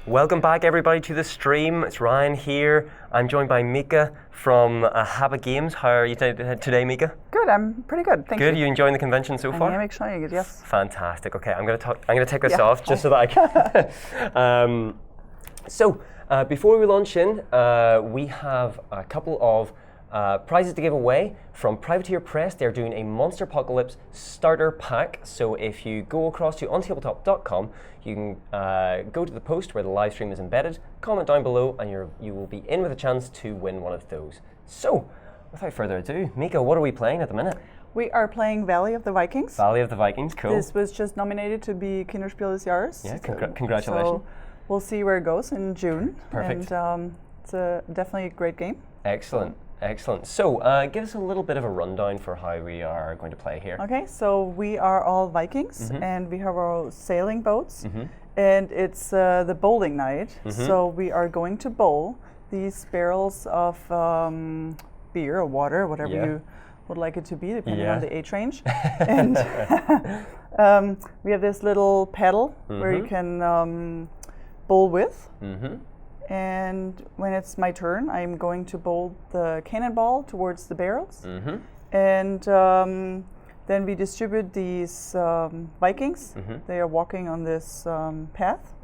Welcome back, everybody, to the stream. It's Ryan here. I'm joined by Mika from HABA Games. How are you today, Mika? Good. I'm pretty good. Thank you. Good. You enjoying the convention so far? I am enjoying it. Yes. Fantastic. Okay, I'm gonna take this off just so that I can. Before we launch in, we have a couple of prizes to give away from Privateer Press. They're doing a Monster Apocalypse starter pack. So if you go across to ontabletop.com, you can go to the post where the live stream is embedded, comment down below, and you will be in with a chance to win one of those. So, without further ado, Mika, what are we playing at the minute? We are playing Valley of the Vikings. Valley of the Vikings, cool. This was just nominated to be Kinderspiel des Jahres. Yeah, congratulations. So we'll see where it goes in June. Perfect. And it's definitely a great game. Excellent. Excellent. So, give us a little bit of a rundown for how we are going to play here. Okay, so we are all Vikings, and we have our sailing boats, and it's the bowling night. So we are going to bowl these barrels of beer or water, whatever you would like it to be, depending on the age range. And we have this little paddle where you can bowl with. And when it's my turn, I'm going to bowl the cannonball towards the barrels. And then we distribute these Vikings. They are walking on this path.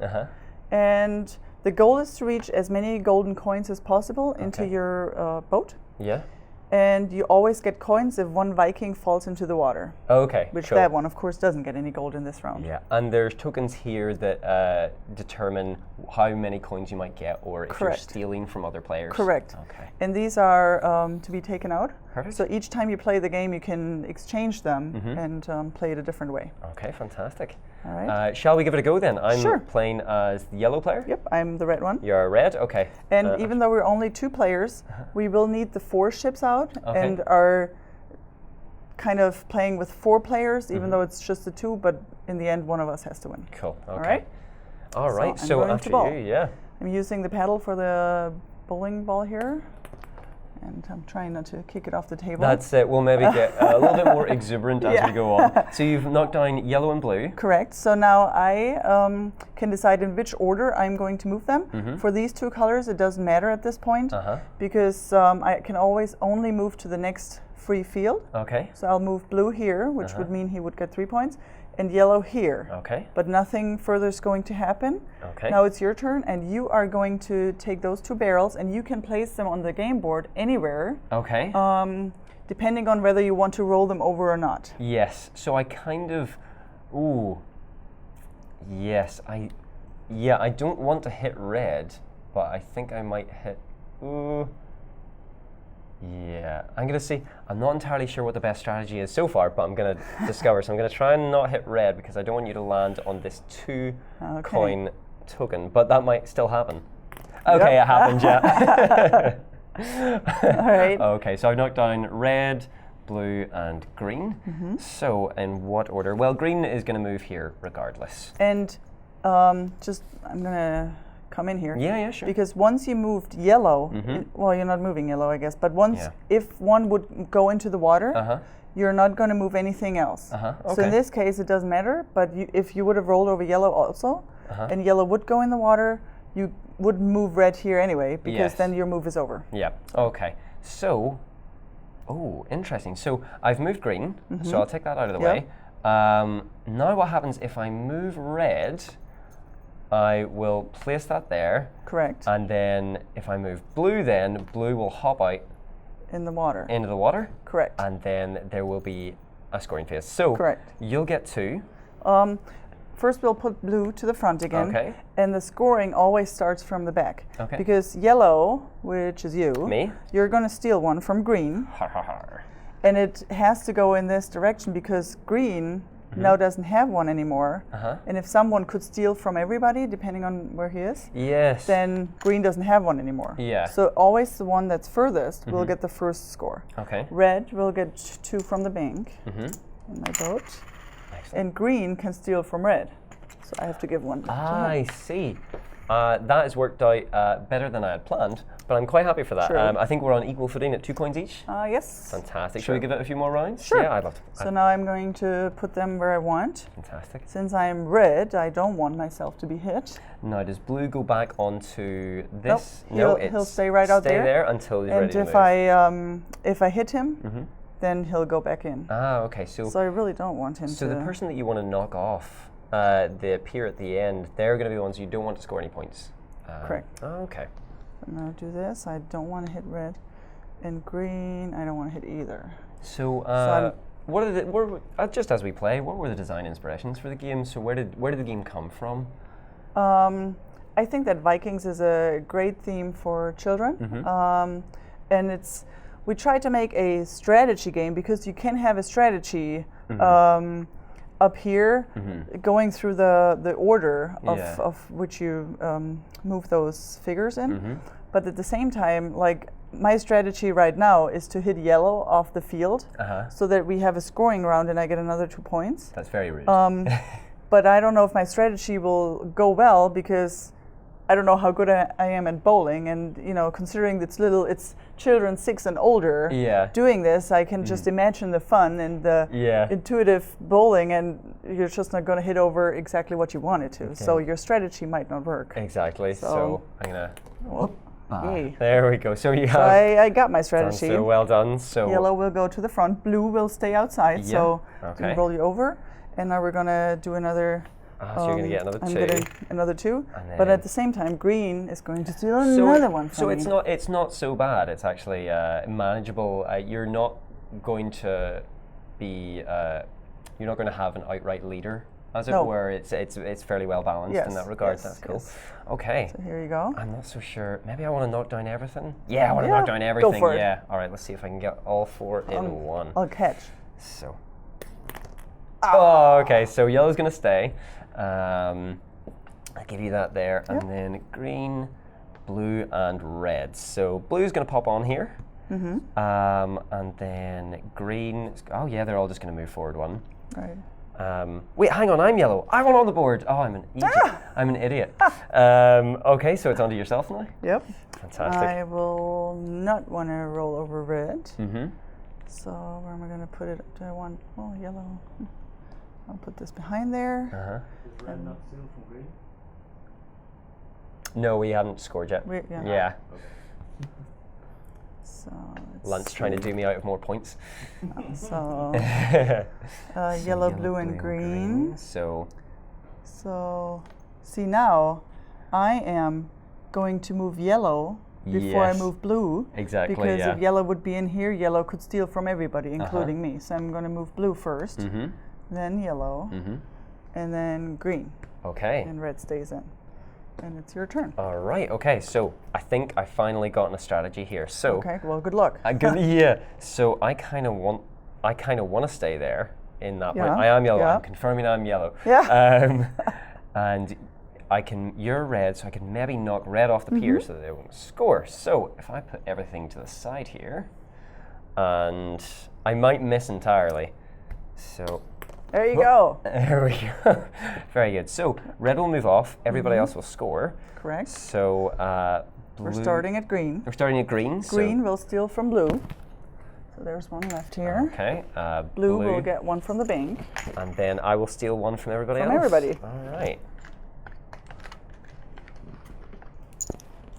And the goal is to reach as many golden coins as possible into your boat. Yeah. And you always get coins if one Viking falls into the water. Okay, Which cool. that one, of course, doesn't get any gold in this round. Yeah, and there's tokens here that determine how many coins you might get, or if you're stealing from other players. Correct. Okay. And these are to be taken out. Perfect. So each time you play the game, you can exchange them and play it a different way. Okay, fantastic. All right. Shall we give it a go then? I'm Sure. playing as the yellow player. Yep, I'm the red one. You're red? Okay. And even though we're only 2 players, we will need the 4 ships out Okay. and are kind of playing with 4 players, even though it's just the 2, but in the end, one of us has to win. Cool. Okay. All right? All right. So So, I'm going after to bowl. you, yeah. I'm using the paddle for the bowling ball here. And I'm trying not to kick it off the table. That's it. We'll maybe get a little bit more exuberant as we go on. So you've knocked down yellow and blue. Correct. So now I can decide in which order I'm going to move them. For these 2 colors, it doesn't matter at this point because I can always only move to the next free field. Okay. So I'll move blue here, which would mean he would get 3 points, and yellow here. Okay. But nothing further is going to happen. Okay. Now it's your turn, and you are going to take those 2 barrels, and you can place them on the game board anywhere. Okay. Depending on whether you want to roll them over or not. Yes. So I kind of, yes. I don't want to hit red, but I think I might hit. Yeah, I'm gonna see. I'm not entirely sure what the best strategy is so far, but I'm gonna discover. So I'm gonna try and not hit red because I don't want you to land on this 2 coin token, but that might still happen. Okay, it happened, yeah. All right. Okay, so I've knocked down red, blue, and green. So in what order? Well, green is gonna move here regardless. And I'm gonna come in here. Yeah, sure. Because once you moved yellow, well, you're not moving yellow, I guess, but if one would go into the water, you're not going to move anything else. So in this case, it doesn't matter, but if you would have rolled over yellow also, and yellow would go in the water, you would move red here anyway, because then your move is over. Yeah, okay. So, interesting. So I've moved green, so I'll take that out of the way. Now what happens if I move red? I will place that there. Correct. And then if I move blue, then blue will hop out in the water. Into the water. Correct. And then there will be a scoring phase. So correct. You'll get 2. First we'll put blue to the front again. Okay. And the scoring always starts from the back. Okay. Because yellow, which is you, me, you're going to steal one from green. Har, har, har. And it has to go in this direction because green now doesn't have one anymore. And if someone could steal from everybody, depending on where he is, then green doesn't have one anymore. Yeah. So always the one that's furthest will get the first score. Okay. Red will get 2 from the bank in my boat. Excellent. And green can steal from red. So I have to give one. I see. that has worked out better than I had planned, but I'm quite happy for that. Sure. I think we're on equal footing at 2 coins each. Yes. Fantastic. Sure. Should we give it a few more rounds? Sure. Yeah, I'd love to. So now I'm going to put them where I want. Fantastic. Since I'm red, I don't want myself to be hit. Now, does blue go back onto this? Nope. He'll stay right out there. Stay there until he's ready to move. And if I hit him, then he'll go back in. Ah, okay. So I really don't want him to. So the person that you want to knock off, they appear at the end. They're going to be the ones you don't want to score any points. Correct. Oh, okay. I'm going to do this. I don't want to hit red. And green, I don't want to hit either. So what are the just as we play, what were the design inspirations for the game? So where did the game come from? I think that Vikings is a great theme for children, and we tried to make a strategy game because you can have a strategy up here, going through the order of which you move those figures in. But at the same time, like my strategy right now is to hit yellow off the field, so that we have a scoring round and I get another 2 points. That's very rude. But I don't know if my strategy will go well because I don't know how good I am at bowling, and considering it's children 6 and older doing this, I can just imagine the fun and the intuitive bowling, and you're just not going to hit over exactly what you wanted to. Okay. So your strategy might not work. Exactly. So I'm gonna. There we go. So you have. So I got my strategy. So well done. So yellow will go to the front, blue will stay outside. So we roll you over, and now we're gonna do another. So you're going to get another 2. I'm getting another 2, but at the same time, green is going to steal another one from me. So it's not so bad. It's actually manageable. You're not going to be you're not going to have an outright leader, as it were. It's fairly well balanced in that regard. That's cool. Okay. So here you go. I'm not so sure. Maybe I want to knock down everything. Yeah, I want to knock down everything. Go for it. Yeah. All right. Let's see if I can get all 4 in one. I'll catch. So. Oh, okay. So yellow's going to stay. I'll give you that there, and then green, blue, and red. So blue's going to pop on here, and then green. Oh yeah, they're all just going to move forward one. Right. Wait, hang on. I'm yellow. I want on the board. Oh, I'm an idiot. I'm an idiot. Okay, so it's onto yourself now. Yep. Fantastic. I will not want to roll over red. So where am I going to put it? Do I want yellow? I'll put this behind there. Is red not steal from green? No, we haven't scored yet. Yeah. Okay. So Lunt's trying to do me out of more points. So yellow, blue, and green. So see now, I am going to move yellow before I move blue. Exactly. Because if yellow would be in here, yellow could steal from everybody, including me. So I'm going to move blue first, then yellow, and then green. Okay. And red stays in. And it's your turn. All right. Okay. So I think I finally gotten a strategy here. So. Okay. Well, good luck. Yeah. So I kind of want to stay there in that point. I am yellow. I'm confirming I'm yellow. Yeah. And you're red, so I can maybe knock red off the pier so that they won't score. So if I put everything to the side here, and I might miss entirely. So. There you go. There we go. Very good. So red will move off. Everybody else will score. Correct. So blue. We're starting at green. We're starting at green. Green will steal from blue. So there's one left here. Okay. Blue will get one from the bank. And then I will steal one from everybody else. From everybody. All right.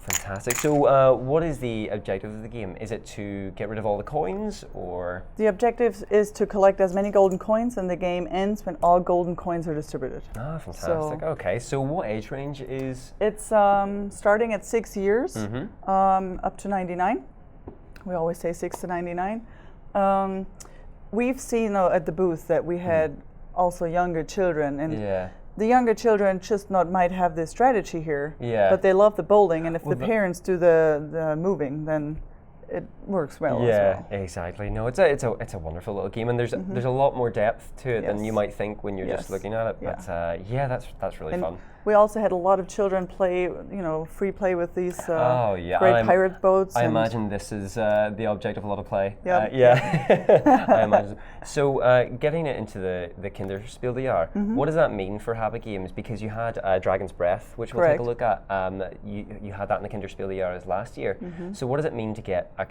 Fantastic. So what is the objective of the game? Is it to get rid of all the coins, or? The objective is to collect as many golden coins, and the game ends when all golden coins are distributed. Ah, fantastic. Okay, so what age range is? It's starting at 6 years, up to 99. We always say 6 to 99. We've seen at the booth that we had also younger children, and the younger children just might have this strategy here, but they love the bowling, and if the parents do the moving, then it works well as Yeah, well. exactly. No, it's a wonderful little game, and there's a lot more depth to it than you Yes. might think when you're just Yes. looking at it. Yeah. But yeah, that's really And fun. we also had a lot of children play, free play with these Oh, yeah, great pirate boats. I and imagine this is the object of a lot of play. Yep. Yeah, I imagine. So getting it into the Kinderspiel des Jahres, what does that mean for HABA Games? Because you had Dragon's Breath, which we'll take a look at. You had that in the Kinderspiel des Jahres last year. So what does it mean to get a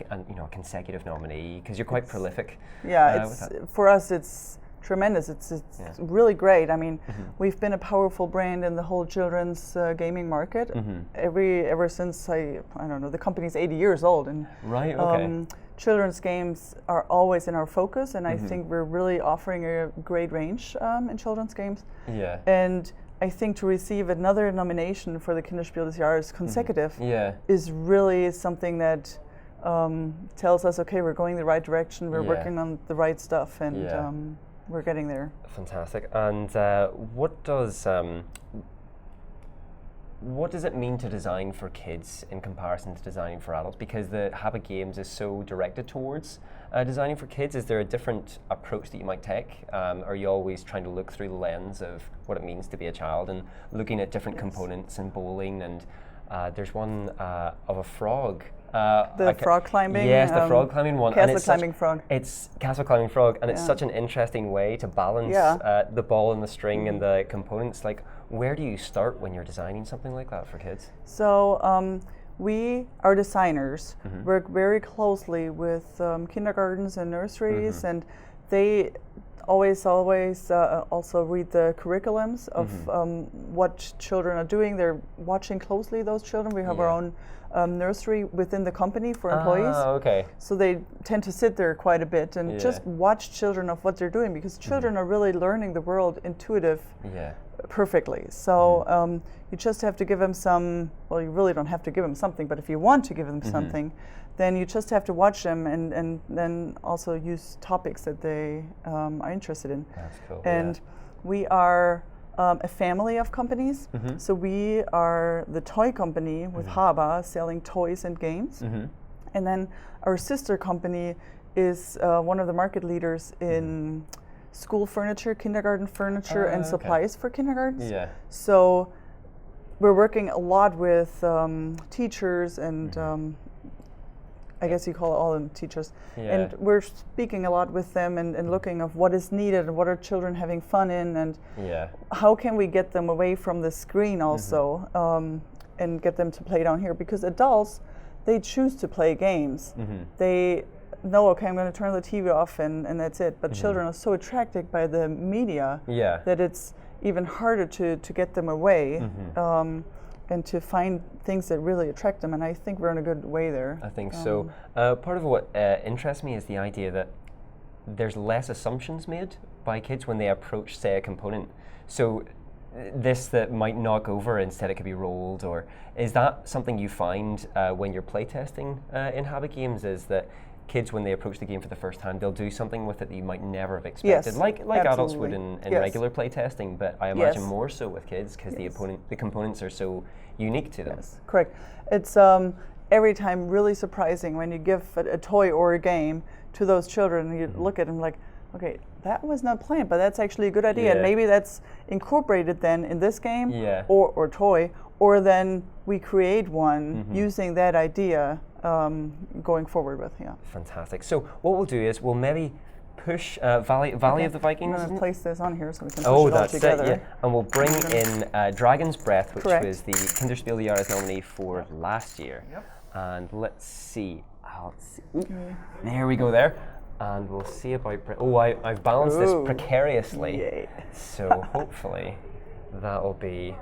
consecutive nominee? Because you're quite prolific. Yeah, with that. for us it's tremendous. It's really great. I mean, we've been a powerful brand in the whole children's gaming market ever since I don't know, the company's 80 years old, and Right. Okay. children's games are always in our focus, and I think we're really offering a great range in children's games. Yeah. And I think to receive another nomination for the Kinderspiel des Jahres consecutive Yeah. is really something that tells us, okay, we're going the right direction, we're Yeah. working on the right stuff, and Yeah. we're getting there. Fantastic. And what does it mean to design for kids in comparison to designing for adults? Because the HABA Games is so directed towards designing for kids. Is there a different approach that you might take? Are you always trying to look through the lens of what it means to be a child and looking at different components in bowling? And there's one of a frog. The frog climbing. Yes, the frog climbing one. Castle climbing frog. It's castle climbing frog, and it's such an interesting way to balance the ball and the string and the components. Like, where do you start when you're designing something like that for kids? So we, our designers, work very closely with kindergartens and nurseries, and they always also read the curriculums of what children are doing. They're watching closely those children. We have our own nursery within the company for employees. Okay. So they tend to sit there quite a bit and just watch children of what they're doing, because children are really learning the world perfectly. So you just have to give them some, well, you really don't have to give them something, but if you want to give them something, then you just have to watch them and then also use topics that they are interested in. That's cool. And we are a family of companies. So we are the toy company with HABA, selling toys and games. And then our sister company is one of the market leaders in school furniture, kindergarten furniture, and supplies for kindergartens. Yeah. So we're working a lot with teachers and I guess you call all them teachers. And we're speaking a lot with them and looking of what is needed and what are children having fun in, and how can we get them away from the screen also and get them to play down here, because adults, they choose to play games. They know, okay, I'm going to turn the TV off and that's it. But children are so attracted by the media that it's even harder to get them away and to find things that really attract them. And I think we're in a good way there. I think so. Part of what interests me is the idea that there's less assumptions made by kids when they approach, say, a component. So this that might knock over, instead it could be rolled, or is that something you find when you're playtesting in HABA Games, is that kids, when they approach the game for the first time, they'll do something with it that you might never have expected, like adults would in regular playtesting, but I imagine more so with kids, because the components are so unique to them. Yes, correct. It's every time really surprising when you give a toy or a game to those children and you look at them like, okay, that was not planned, but that's actually a good idea, and maybe that's incorporated then in this game or toy, or then we create one using that idea going forward with. Fantastic. So what we'll do is we'll maybe push Valley of the Vikings. I'm going to place this on here so we can push it all together. It, and we'll bring in Dragon's Breath, which was the Kinderspiel des Jahres nominee for last year. And let's see. There we go there. And we'll see about... I've balanced this precariously. Yay. So hopefully that'll be...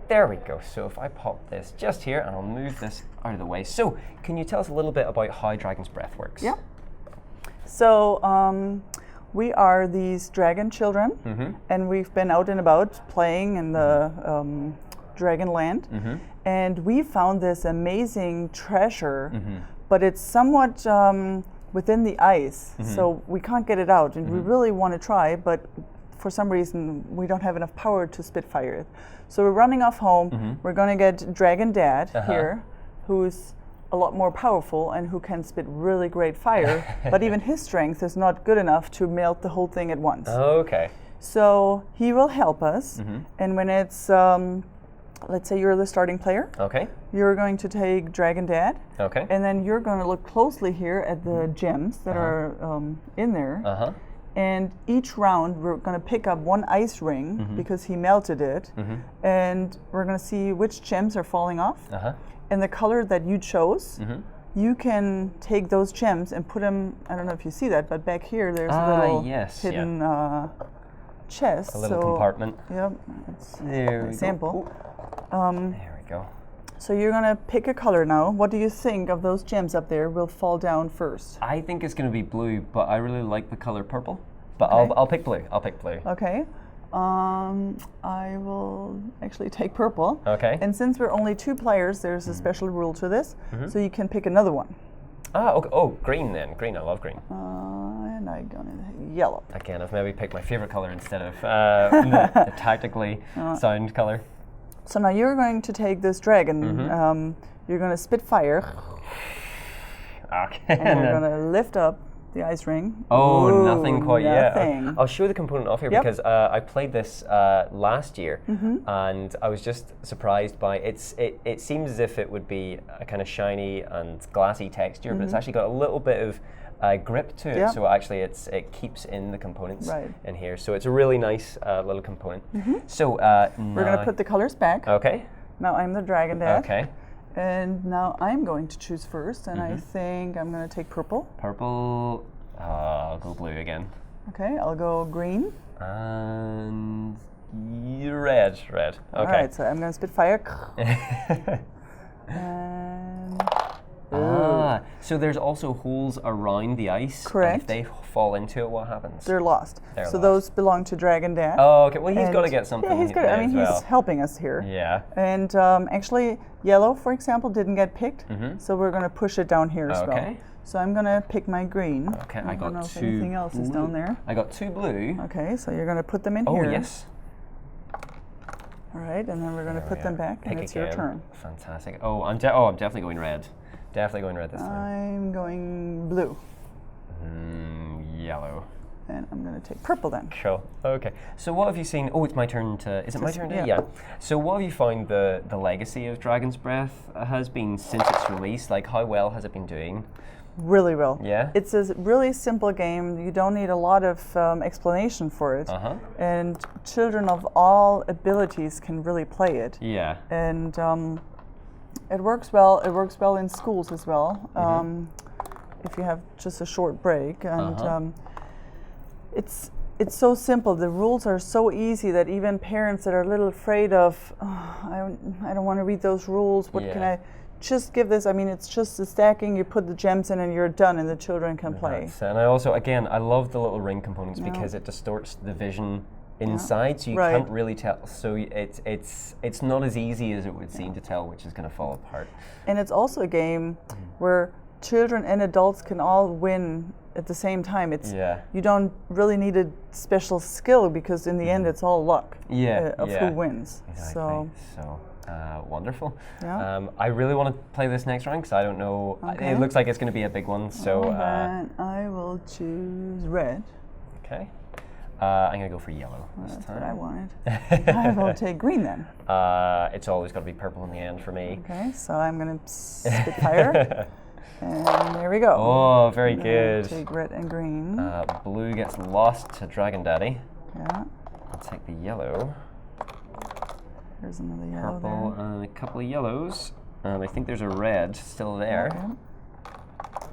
There we go. So if I pop this just here, and I'll move this out of the way. So can you tell us a little bit about how Dragon's Breath works? Yeah. So we are these dragon children, and we've been out and about playing in the Dragon Land, and we found this amazing treasure, but it's somewhat within the ice, so we can't get it out, and we really want to try, but for some reason we don't have enough power to spitfire it. So we're running off home. We're going to get Dragon Dad here, who's a lot more powerful and who can spit really great fire, but even his strength is not good enough to melt the whole thing at once. Okay. So he will help us, and when it's, let's say you're the starting player, Okay. you're going to take Dragon Dad, Okay. and then you're going to look closely here at the gems that are in there. Uh-huh. And each round we're going to pick up one ice ring because he melted it, and we're going to see which gems are falling off. Uh-huh. And the color that you chose, you can take those gems and put them, I don't know if you see that, but back here there's a little hidden chest. A little compartment. Yep, it's There an we example. go. There we go. So you're going to pick a color now. What do you think of those gems up there will fall down first? I think it's going to be blue, but I really like the color purple. But Okay. I'll pick blue. I'll pick blue. Okay. I will actually take purple. Okay. And since we're only 2 players, there's a special rule to this. So you can pick another one. Ah, okay. Oh, green then. Green. I love green. And I'm gonna yellow. Again, I've maybe picked my favorite color instead of the tactically sound color. So now you're going to take this dragon. You're going to spit fire, Okay. and you're going to lift up the ice ring. Oh, Ooh, nothing quite yet. nothing. I'll show the component off here Yep. because I played this last year, and I was just surprised by it seems as if it would be a kind of shiny and glassy texture, but it's actually got a little bit of grip to it. Yep. So actually, it keeps in the components Right. in here. So it's a really nice little component. So We're going to put the colors back. Okay. Now I'm the dragon dad. Okay. And now I'm going to choose first, and I think I'm going to take purple. Purple. I'll go blue again. Okay, I'll go green. And red. Red. Okay. All right, so I'm going to spit fire. And So there's also holes around the ice. And Correct. if they fall into it, what happens? they're lost. They're so lost. those belong to Dragon Dad. Oh, okay. Well, he's And- got to get something. Yeah, he's good. there I mean, as well. he's helping us here. Yeah. And actually, yellow, for example, didn't get picked. So we're going to push it down here as well. Okay. So I'm going to pick my green. Okay, I I don't got know if 2 anything else is down there. I got 2 blue. Okay, so you're going to put them in Oh, here. yes. All right, and then we're going to put them back, and Pick it's your again. turn. Fantastic. Oh, I'm definitely going red. Definitely going red this time. I'm going blue, Yellow. and I'm going to take purple then. Cool. Okay. So what have you seen? Oh, it's my turn to. Is it my Just- turn to? yeah. Yeah. So what have you found the legacy of Dragon's Breath has been since its release? Like, how well has it been doing? Really well. Yeah? It's a really simple game. You don't need a lot of explanation for it. Uh-huh. And children of all abilities can really play it. Yeah. And it works well. It works well in schools as well. If you have just a short break, and it's so simple. The rules are so easy that even parents that are a little afraid of, I don't want to read those rules. What can Yeah. I? Just give this. I mean, it's just the stacking. You put the gems in, and you're done, and the children can play. And I also, again, I love the little ring components because it distorts the vision inside, so you Right. can't really tell. So it's not as easy as it would seem to tell, which is going to fall apart. And it's also a game where children and adults can all win at the same time. It's you don't really need a special skill because in the end it's all luck of who wins. Exactly. So wonderful. Yeah. I really want to play this next round because I don't know. Okay. It looks like it's going to be a big one. So then I will choose red. okay, I'm going to go for yellow this That's time. what I wanted. I will take green then. It's always got to be purple in the end for me. Okay, so I'm gonna spit fire. And there we go. Oh, very Then good. Take red and green. Blue gets lost to Dragon Daddy. Yeah. I'll take the yellow. There's another yellow Purple there. and a couple of yellows. I think there's a red still there. Okay.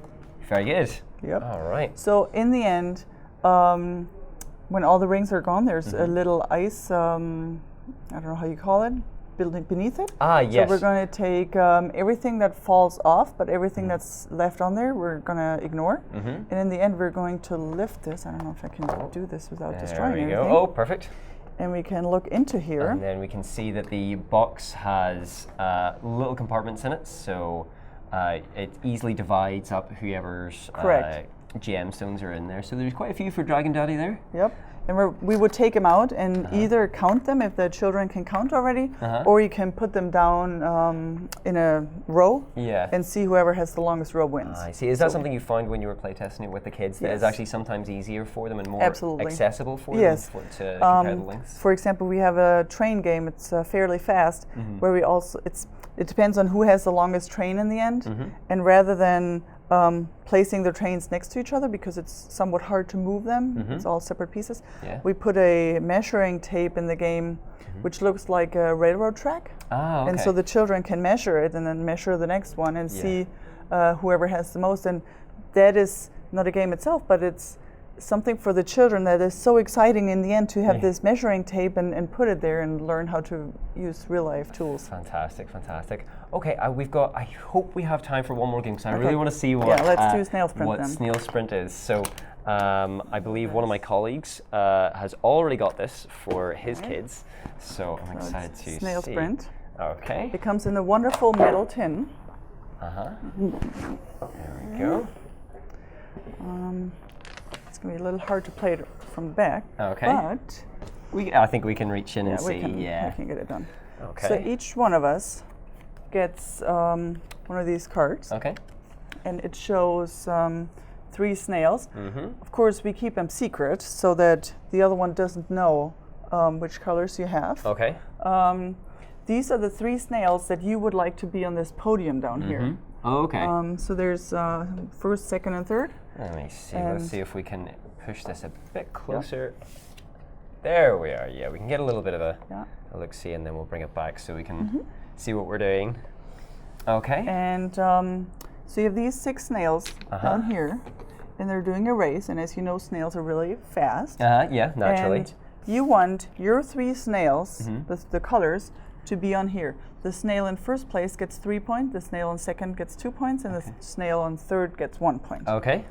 Very good. Yep. All right. So in the end, when all the rings are gone, there's a little ice. I don't know how you call it. Building beneath it. Ah, yes. So we're going to take everything that falls off, but everything that's left on there, we're going to ignore. And in the end, we're going to lift this. I don't know if I can do this without destroying There we everything. go. Oh, perfect. And we can look into here. And then we can see that the box has little compartments in it, so it easily divides up whoever's Correct. gemstones are in there. So there's quite a few for Dragon Daddy there. Yep. and we would take them out and either count them if the children can count already, or you can put them down in a row and see whoever has the longest row wins. I see. Is that something you found when you were playtesting it with the kids, that is actually sometimes easier for them and more accessible for them to compare the lengths? For example, we have a train game. It's fairly fast, where we also it depends on who has the longest train in the end, and rather than placing the trains next to each other because it's somewhat hard to move them, it's all separate pieces, we put a measuring tape in the game which looks like a railroad track. And so the children can measure it and then measure the next one and see whoever has the most. And that is not a game itself, but it's something for the children that is so exciting in the end to have this measuring tape and put it there and learn how to use real life tools. Fantastic, fantastic. Okay, I hope we have time for one more game because I really want to see what let's do Snail Sprint then. Snail Sprint is. So I believe one of my colleagues has already got this for his kids, so I'm excited to see. Snail Sprint. Okay. It comes in a wonderful metal tin. There we go. It's going to be a little hard to play it from the back. Okay. But I think we can reach in and see. We can get it done. Okay. So each one of us gets one of these cards. Okay. And it shows 3 snails. Of course, we keep them secret so that the other one doesn't know which colors you have. Okay. These are the 3 snails that you would like to be on this podium down here. Oh, okay. So there's first, second, and third. Let me see. Let's see if we can push this a bit closer. There we are. Yeah, we can get a little bit of a look-see, and then we'll bring it back so we can see what we're doing. Okay. And so you have these 6 snails down here, and they're doing a race. And as you know, snails are really fast. Yeah, naturally. And you want your 3 snails, the colors, to be on here. The snail in first place gets 3 points, the snail in second gets 2 points, and the snail in third gets 1 point. Okay.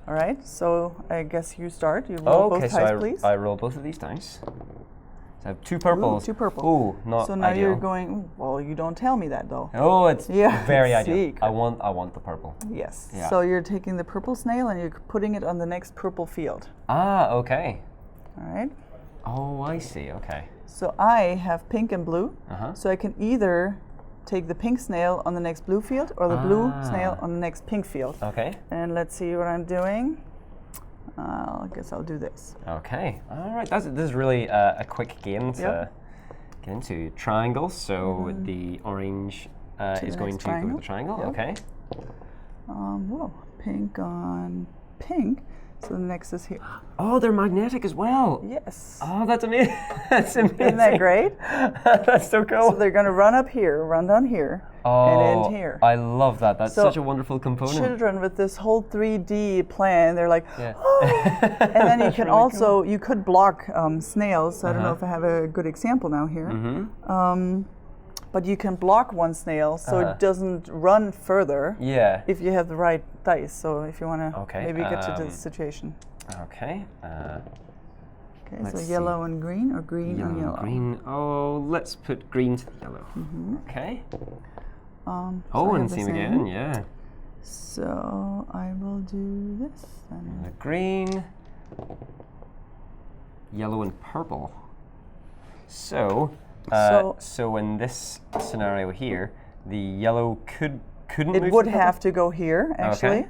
All right, so I guess you start. You roll both dice, please. I roll both of these dice. So I have 2 purples. 2 purple. Ooh, not So now ideal. you're going, well, you don't tell me that though. Oh, it's very ideal. Secret. I want the purple. Yes. Yeah. So you're taking the purple snail and you're putting it on the next purple field. Okay. All right. Oh, I see. Okay. So I have pink and blue. So I can either take the pink snail on the next blue field or the blue snail on the next pink field. Okay. And let's see what I'm doing. I guess I'll do this. Okay. All right. This is really a quick game to get into. Triangle. So the orange is going to go to the triangle. Yep. Okay. Whoa, pink on pink. So the next is here. Oh, they're magnetic as well. Yes. Oh, that's amazing. That's amazing. Isn't that great? That's so cool. So they're going to run up here, run down here, and end here. I love that. That's So such a wonderful component. Children with this whole 3D plan, they're like, Yeah. oh. And then you can really also, you could block snails. I don't know if I have a good example now here. But you can block one snail so it doesn't run further if you have the right dice. So if you want to maybe get to this situation. Okay. Okay, so yellow and green or green and yellow? Green. Oh, let's put green to the yellow. Okay. So and same again, yeah. So I will do this then. The green, yellow and purple. So in this scenario here, the yellow couldn't move. It would have to go here actually,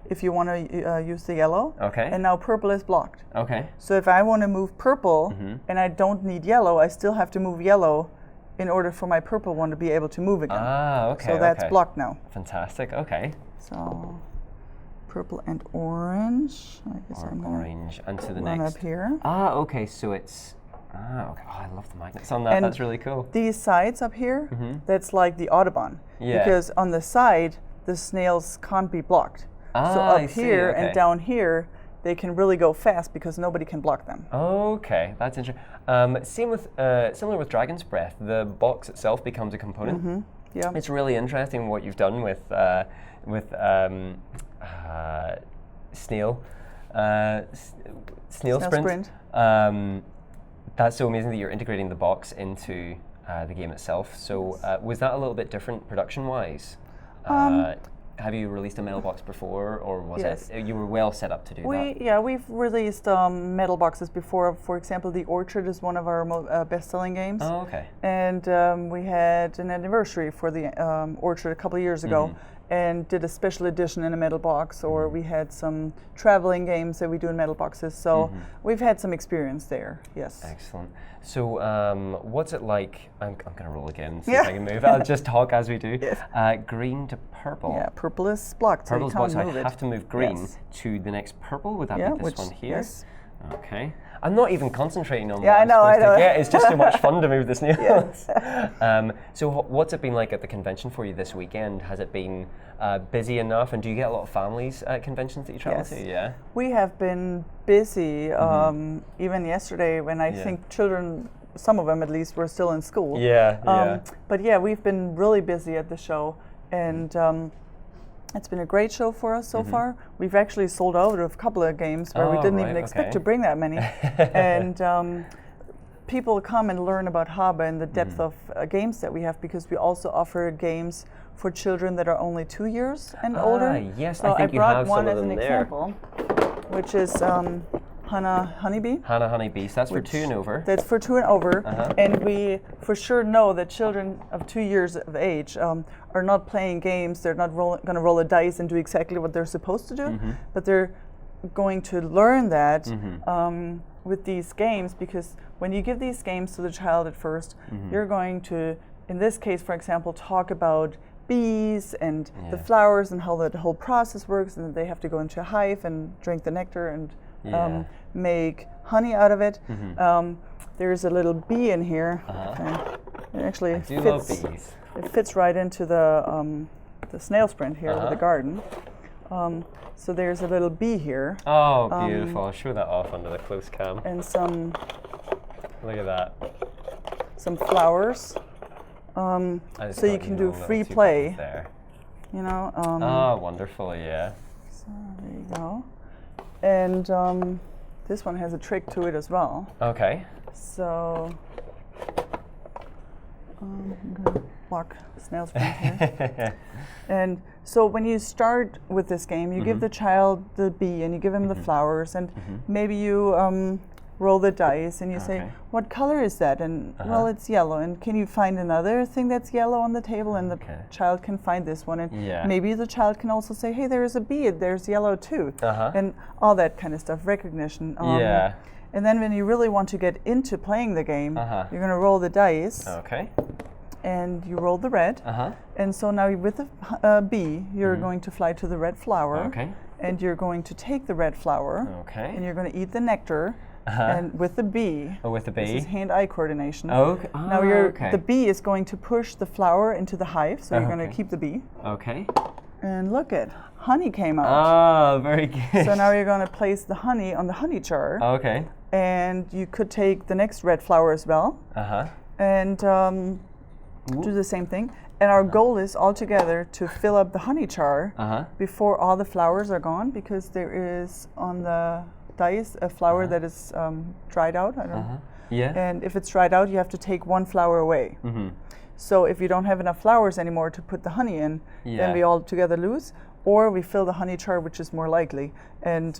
if you want to use the yellow. Okay. And now purple is blocked. Okay. So if I want to move purple and I don't need yellow, I still have to move yellow in order for my purple one to be able to move again. Okay. So that's blocked now. Fantastic. Okay. So purple and orange. I guess I'm gonna orange and to the run next. up here. Okay. So it's. Okay. Oh, I love the magnets on that. And that's really cool. These sides up here, that's like the Audubon. Yeah. Because on the side, the snails can't be blocked. So I up see, here okay. and down here, they can really go fast because nobody can block them. Okay, that's interesting. Similar with Dragon's Breath, the box itself becomes a component. Yeah. It's really interesting what you've done with Snail Sprint. That's so amazing that you're integrating the box into the game itself. So was that a little bit different production-wise? have you released a metal box before, or was Yes. it you were well set up to do that? Yeah, we've released metal boxes before. For example, The Orchard is one of our best-selling games. Oh, okay. And we had an anniversary for the Orchard a couple of years ago, and did a special edition in a metal box. Or we had some traveling games that we do in metal boxes. So we've had some experience there. Yes. Excellent. So, what's it like? I'm going to roll again, see if I can move. I'll just talk as we do. Yes. Green to purple. Yeah, purple is blocked. So Purple is blocked, so I move it. have to move green Yes. to the next purple. Would that Yeah, be this one here? Yes. Okay. I'm not even concentrating on Yeah, what I I'm know, supposed I know. to get. It's just so much fun to move this nails. Yes. So what's it been like at the convention for you this weekend? Has it been busy enough, and do you get a lot of families at conventions that you travel Yes. to? Yeah. We have been busy. Even yesterday, when I think children, some of them at least, were still in school. Yeah. But yeah, we've been really busy at the show, and it's been a great show for us so far. We've actually sold out of a couple of games where we Oh, didn't right, even expect okay. to bring that many. And people come and learn about HABA and the depth of games that we have, because we also offer games for children that are only 2 years and older. Yes, So I think you brought have one some of as them an there. example, which is Hannah Honeybee. Hannah Honeybee, so that's for 2 and over. That's for 2 and over, and we for sure know that children of 2 years of age are not playing games. They're not going to roll a dice and do exactly what they're supposed to do, but they're going to learn that with these games, because when you give these games to the child at first, you're going to, in this case, for example, talk about bees and the flowers and how the whole process works, and that they have to go into a hive and drink the nectar and make honey out of it. There's a little bee in here. It actually I do love fits. bees. It fits right into the snail sprint here with the garden. So there's a little bee here, Oh, beautiful. I'll show that off under the close cam. and some Look at that. flowers. I just So you got can do little free 2 play. buttons there. You know. Oh, wonderful, yeah. So there you go. And this one has a trick to it as well. Okay. So I'm gonna block snail sprint here. And so when you start with this game, you give the child the bee and you give him the flowers, and maybe you roll the dice and you say, what color is that? And well, it's yellow. And can you find another thing that's yellow on the table? And the child can find this one. And maybe the child can also say, hey, there is a bee, there's yellow too. And all that kind of stuff, recognition. And then when you really want to get into playing the game, you're going to roll the dice. Okay. And you roll the red. And so now with the bee, you're going to fly to the red flower. Okay. And you're going to take the red flower. Okay. And you're going to eat the nectar. And with the bee, with the bee. this is hand-eye coordination. Okay. Now the bee is going to push the flower into the hive, so you're going to keep the bee. Okay. And look it, honey came out. Oh, very good. So now you're going to place the honey on the honey jar. Okay. And you could take the next red flower as well. And do the same thing. And our goal is altogether to fill up the honey jar before all the flowers are gone, because there is on the dice a flower that is dried out. I don't know. Yeah. And if it's dried out, you have to take one flower away. So if you don't have enough flowers anymore to put the honey in, then we all together lose, or we fill the honey jar, which is more likely. And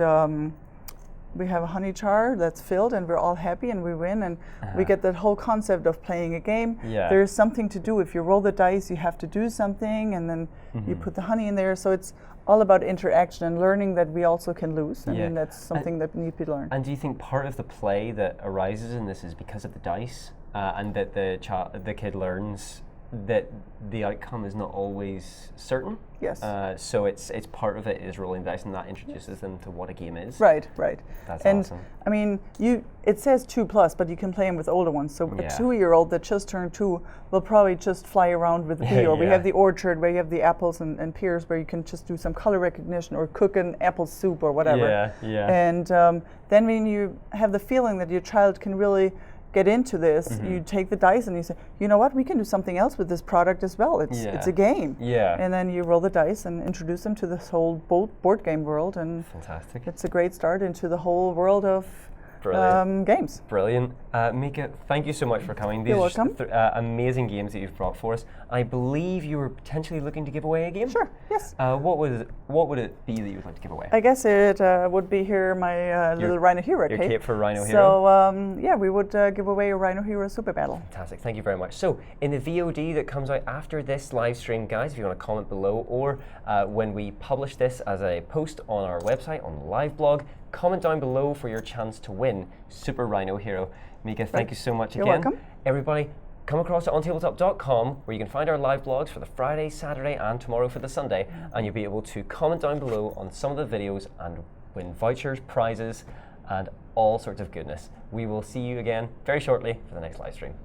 we have a honey jar that's filled, and we're all happy, and we win, and we get that whole concept of playing a game. There is something to do. If you roll the dice, you have to do something, and then you put the honey in there. So it's all about interaction and learning that we also can lose. I mean, that's something that needs to be learned. And do you think part of the play that arises in this is because of the dice, and that the kid learns that the outcome is not always certain? Yes. So it's part of it is rolling dice, and that introduces them to what a game is. Right. That's and awesome. I mean, it says 2+, but you can play them with older ones. So a 2-year-old that just turned 2 will probably just fly around with the bee. Or we have the orchard where you have the apples and pears, where you can just do some color recognition or cook an apple soup or whatever. And then when you have the feeling that your child can really get into this, you take the dice and you say, you know what, we can do something else with this product as well. It's a game. And then you roll the dice and introduce them to this whole board game world, and fantastic. it's a great start into the whole world of Brilliant. games. Brilliant. Mika, thank you so much for coming. These You're are just welcome. amazing games that you've brought for us. I believe you were potentially looking to give away a game? Sure, yes. What would it be that you would like to give away? I guess it would be here my little Rhino Hero Your cape. cape for Rhino So Hero? yeah, we would give away a Rhino Hero Super Battle. Fantastic, thank you very much. So, in the VOD that comes out after this live stream, guys, if you want to comment below, or when we publish this as a post on our website, on the live blog, comment down below for your chance to win Super Rhino Hero. Mika, thank you so much You're again. welcome. Everybody, come across to ontabletop.com where you can find our live blogs for the Friday, Saturday, and tomorrow for the Sunday, and you'll be able to comment down below on some of the videos and win vouchers, prizes, and all sorts of goodness. We will see you again very shortly for the next live stream.